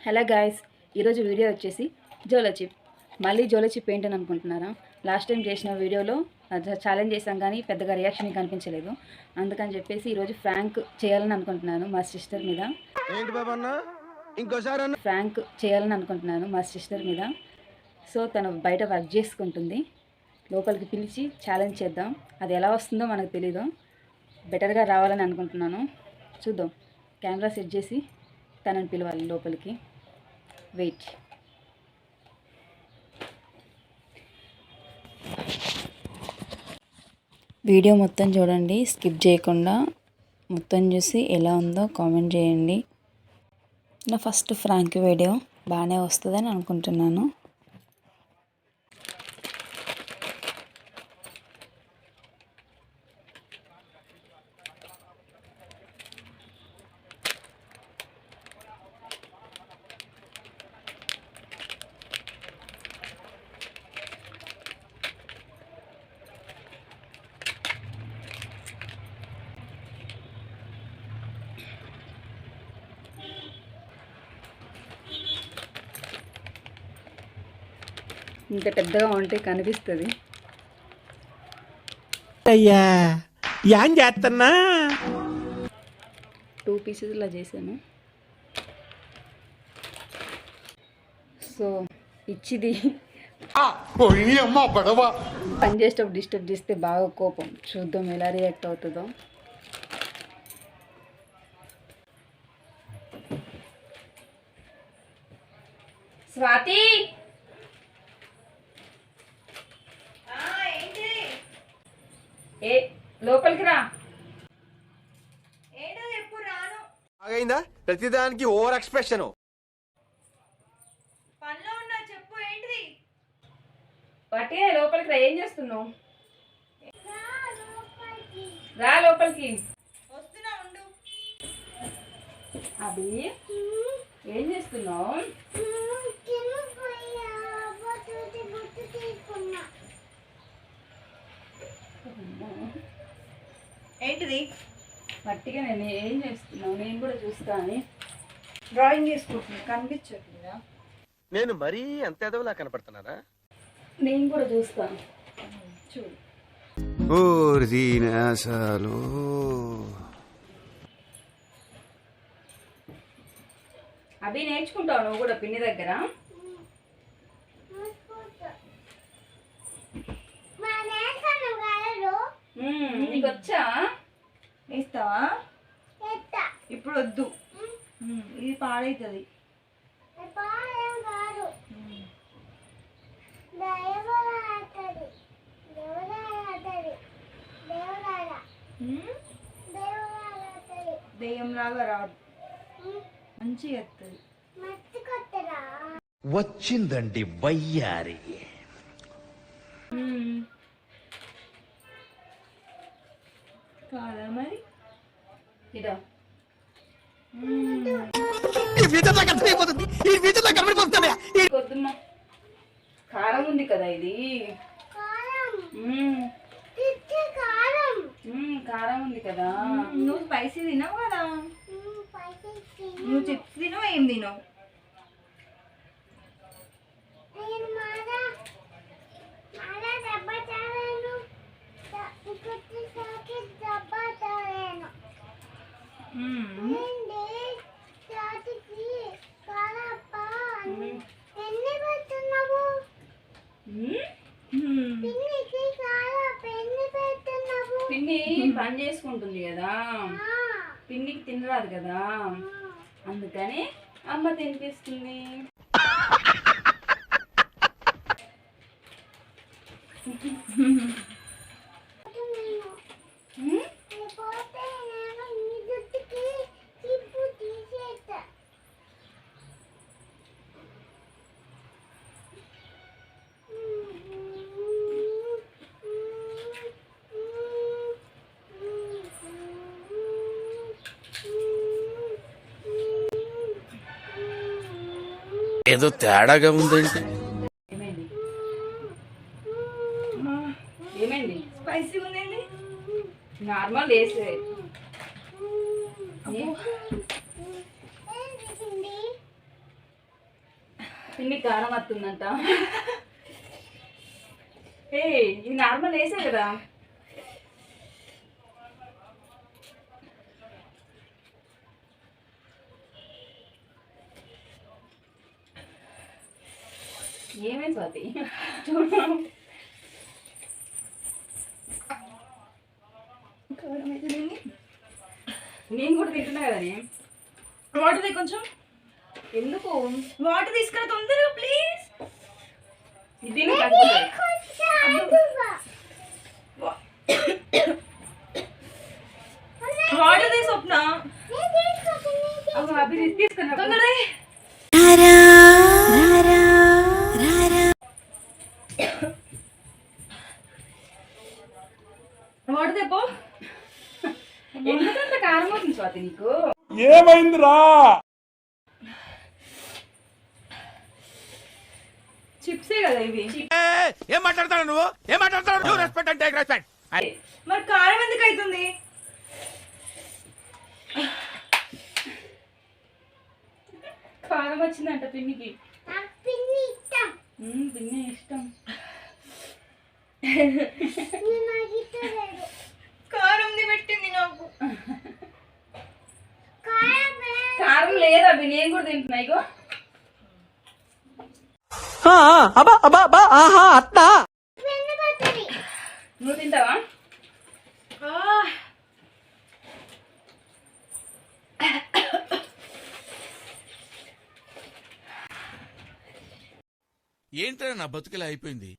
Hello guys, ఈరోజు video వచ్చేసి జోలో chip. మళ్ళీ జోలో చిప్ ఏంటని అనుకుంటున్నారా? లాస్ట్ టైం చేసిన వీడియోలో ఛాలెంజ్ చేసాం కానీ పెద్దగా రియాక్షన్ కనిపించలేదు. అందుకని చెప్పేసి ఈరోజు ఫ్రాంక్ చేయాలని అనుకుంటున్నాను మా సిస్టర్ మీద. ఫ్రాంక్ చేయాలని అనుకుంటున్నాను మా సిస్టర్ మీద. సో తను బయట వర్క్ చేసుకుంటుంది, లోపలికి పిలిచి ఛాలెంజ్ చేద్దాం. అది ఎలా వస్తుందో మనకు తెలీదు, బెటర్గా రావాలని అనుకుంటున్నాను. చూద్దాం. కెమెరా సెట్ చేసి తనని పిలవాలి లోపలికి. వెయిట్. వీడియో మొత్తం చూడండి, స్కిప్ చేయకుండా మొత్తం చూసి ఎలా ఉందో కామెంట్ చేయండి. నా ఫస్ట్ ఫ్రాంక్ వీడియో బాగానే వస్తుందని అనుకుంటున్నాను. ఇంత పెద్దగా ఉంటే కనిపిస్తుంది. అయ్యా ఏం చేస్తున్నా? 2 pieces ఇలా చేశాను. సో ఇచ్చిది పని చేసేటప్పుడు డిస్టర్బ్ చేస్తే బాగా కోపం. చూద్దాం ఎలా రియాక్ట్ అవుతుందో. స్వాతి, ఏ లోపలికి రా. అయిందా? ప్రతిదానికి ఓవర్ ఎక్స్ప్రెషన్. పనిలో ఉన్నా, చెప్పు ఏంటిది? వాటి లోపలికి రా. ఏం చేస్తున్నావు? రా లోపలికి. వస్తున్నా, ఉండు. అభి ఏం చేస్తున్నావు? ఏంటిది? మట్టిగా నేను ఏం చేస్తున్నావు? నేను కూడా చూస్తా అని డ్రాయింగ్ చేసుకుంటున్నా, కనిపించట్లేదా? నేను మరీ అంత ఎదవలా కనపడుతున్నారా? నేను కూడా చూస్తాను, చూడు. అభి నేర్చుకుంటావు నువ్వు కూడా పిన్ని దగ్గర? నీకు వచ్చా? వేస్తావా? ఇప్పుడు వద్దు, ఇది పాడైతుంది. దెయ్యంలాగా రాదు, మంచిగా వస్తుంది. వచ్చిందండి వయ్యారి. కాదా మరి? ఇదా పొద్దున్న కారం ఉంది కదా, ఇది కారం ఉంది కదా. నువ్వు స్పైసీ తినవు కదా, నువ్వు చిప్స్ తినవు, ఏం తినవు. పిన్ని పని చేసుకుంటుంది కదా, పిన్నికి తినరాదు కదా, అందుకని అమ్మ తినిపిస్తుంది. ఏదో తేడాగా ఉందండి. ఏమైంది? స్పైసీ ఉందండి. నార్మల్ వేసే. పిన్ని కారం వస్తుందంట. ఏ ఇది నార్మల్ వేసే కదా. ఏమేం స్వాతి చూడు. నేను కూడా తింటున్నా కదా. వాటర్ కొంచెం ఎందుకు వాటర్ తీసుకురా తొందరగా ప్లీజ్. ఇది వాటర్ తీసి స్వప్న అవి తీసుకున్నా తొందరగా. వాటర్ తెపో. ఎందుకంత కారం అవుతుంది స్వాతి నీకు? ఏమైందిరా? చిప్సే కదా ఇవి. ఏం మాట్లాడతాడు నువ్వు? ఏం మాట్లాడతాడు? రెస్పెక్ట్ అంటే రెస్పెక్ట్. మరి కారం ఎందుకు అవుతుంది? కారం వచ్చిందంట పిన్నికి. పిన్ని ఇష్టం. కారంది పెట్టింది నాకు. కారం లేదా అవి? నేను కూడా తింటున్నా. ఇగో నువ్వు తింటావా? ఏంట్రా నా బతుకులా అయిపోయింది.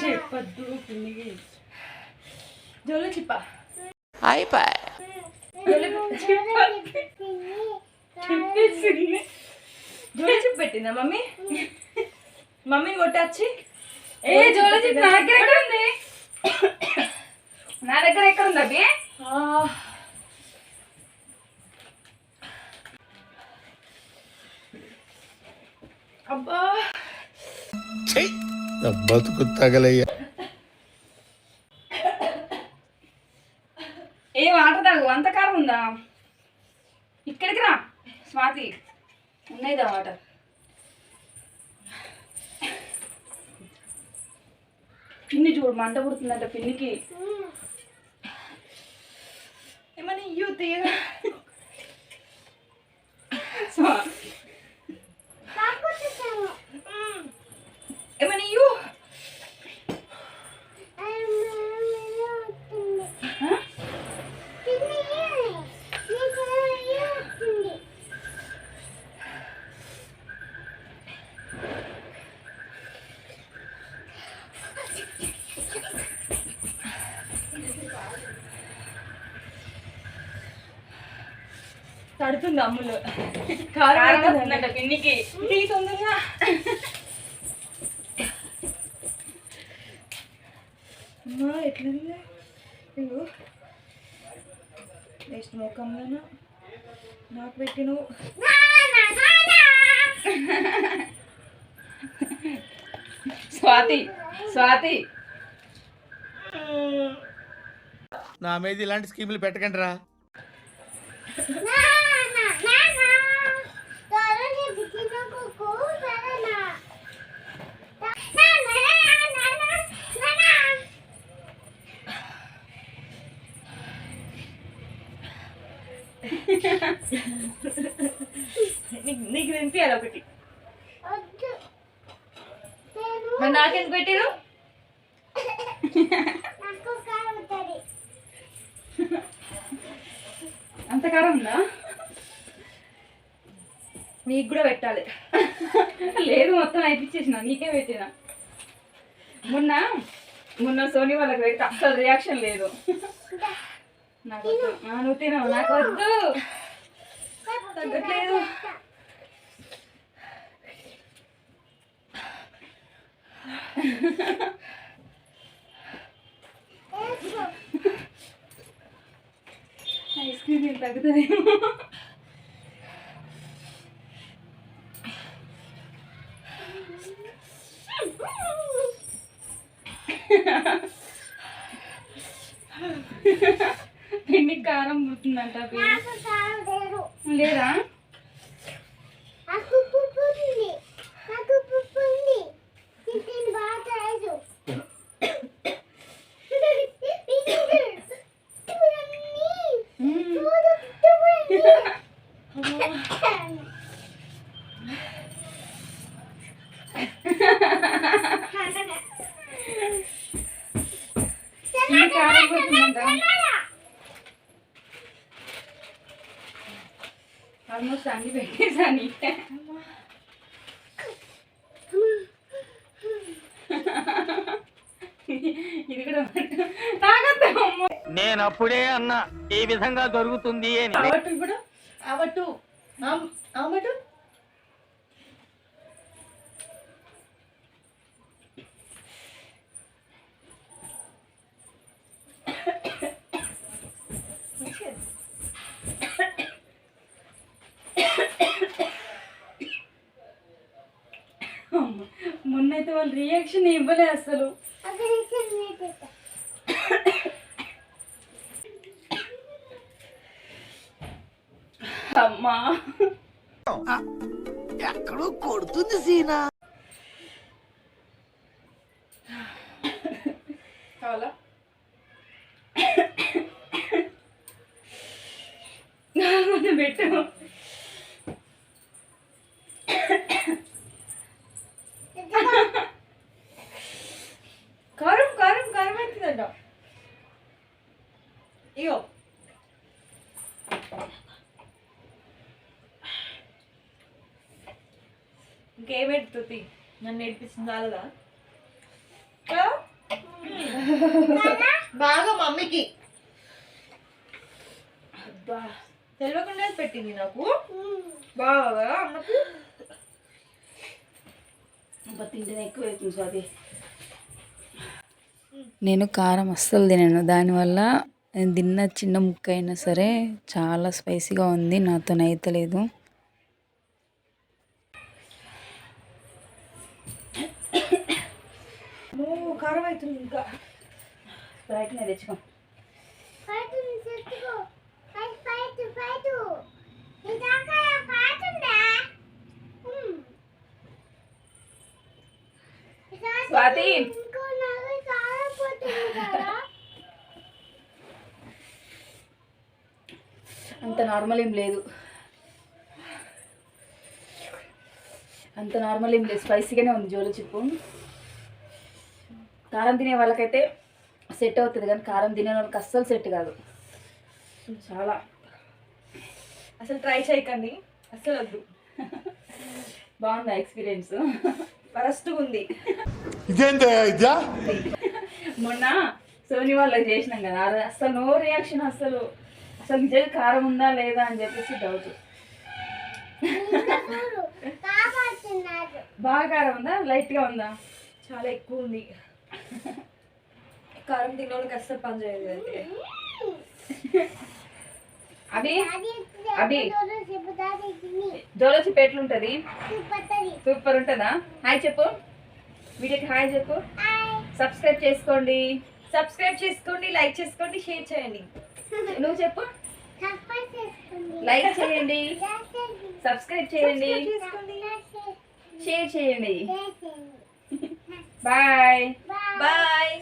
చెప్పద్దు పిన్నికి. జోలు చిప్ప జోలు చిప్ పెట్టిందా మమ్మీ? మమ్మీ కొట్టచ్చి. ఏ జోల చిప్ నా దగ్గర ఎక్కడ ఉంది? నా దగ్గర ఎక్కడ ఉంది అబ్బి? అబ్బా బతుకు తగలయ్యా. ఏ వాటర్ తాగు. అంత కారం ఉందా? ఇక్కడికి రా స్వాతి, ఉన్నాయిదా వాటర్. పిన్ని చూడు మంట పుడుతుందంట పిన్నికి. ఏమని ఇయ్యూ తీయగా. ఏమని ఇయ్యూ. తడుతుంది అమ్ములు. కారం వస్తుందంట పిన్నికి. టీ తొందరగా. అమ్మా ఎట్లుంది? ఇగో వేస్ట్ ముఖంలోనా నాకు పెట్టినవు. స్వాతి స్వాతి నా మీద ఇలాంటి స్కీములు పెట్టకండి రా. నీకు తినిపించాలి ఒకటి. మరి నాకెందుకు పెట్టిరు? అంత కారం ఉందా? నీకు కూడా పెట్టాలి. లేదు మొత్తం అయిపించేసిన, నీకే పెట్టిన. మొన్న సోనీ వాళ్ళకి పెట్టి అస్సలు రియాక్షన్ లేదు. నాకు వద్దు. నువ్వు తినవు, నాకు వద్దు. తగ్గట్లేదు. ఐస్ క్రీమ్ తగ్గుతుంది. పిండి కారం పుట్టిందంట లేదా పిండి కారం పుట్టిందంట ఆల్మోస్ట్ అన్ని పెట్టేసాని ఇది కూడా తాగద్దాము. నేను అప్పుడే అన్నా ఈ విధంగా జరుగుతుంది అని. అవట్టు ఇప్పుడు అవట్టు అవట్టు మొన్నైతే వాళ్ళు రియాక్షన్ ఇవ్వలే అసలు. అమ్మా ఎక్కడో కొడుతుంది సీనా. కావాలా పెట్టు. కారం కారం కారం అవుతుందంట. ఇగో ఇంకేం పెడుతుంది నన్ను నేర్పిస్తుంది చాలదా బాగా మమ్మీకి తెలియకుండా పెట్టింది నాకు బాగా అమ్మకి. తింటేనే ఎక్కువ అవుతుంది స్వాతి. నేను కారం అస్సలు తినను, దానివల్ల నేను తిన్న చిన్న ముక్క అయినా సరే చాలా స్పైసీగా ఉంది, నాతో అయితలేదు. కారం అవుతుంది ఇంకా. స్ప్రైట్నే తెచ్చుకో. స్వాతి అంత నార్మల్ ఏం లేదు, అంత నార్మల్ ఏం లేదు, స్పైసీగానే ఉంది జోలో చిప్పు. కారం తినే వాళ్ళకైతే సెట్ అవుతుంది, కానీ కారం తినే వాళ్ళకి అస్సలు సెట్ కాదు. చాలా అసలు ట్రై చేయకండి, అసలు వద్దు. బాగుందా ఎక్స్పీరియన్స్? వరస్ట్గా ఉంది. ఇదేంటి ఇదా? మొన్న సోని వాళ్ళకి చేసినాం కదా, అసలు నో రియాక్షన్, అసలు అసలు నిజంగా కారం ఉందా లేదా అని చెప్పేసి డౌట్. బాగా కారం ఉందా లైట్గా ఉందా? చాలా ఎక్కువ ఉంది. కారం తిన్న వాళ్ళకి అస్సలు పని చేయదు అయితే. అది అది జోలో చిప్ ఎట్లుంటది? సూపర్ ఉంటుందా? హాయ్ చెప్పు, వీడియోకి హాయ్ చెప్పు. సబ్స్క్రైబ్ చేసుకోండి, లైక్ చేసుకోండి, షేర్ చేయండి. నువ్వు చెప్పు. లైక్ చేయండి, సబ్స్క్రైబ్ చేయండి, షేర్ చేయండి. Bye bye.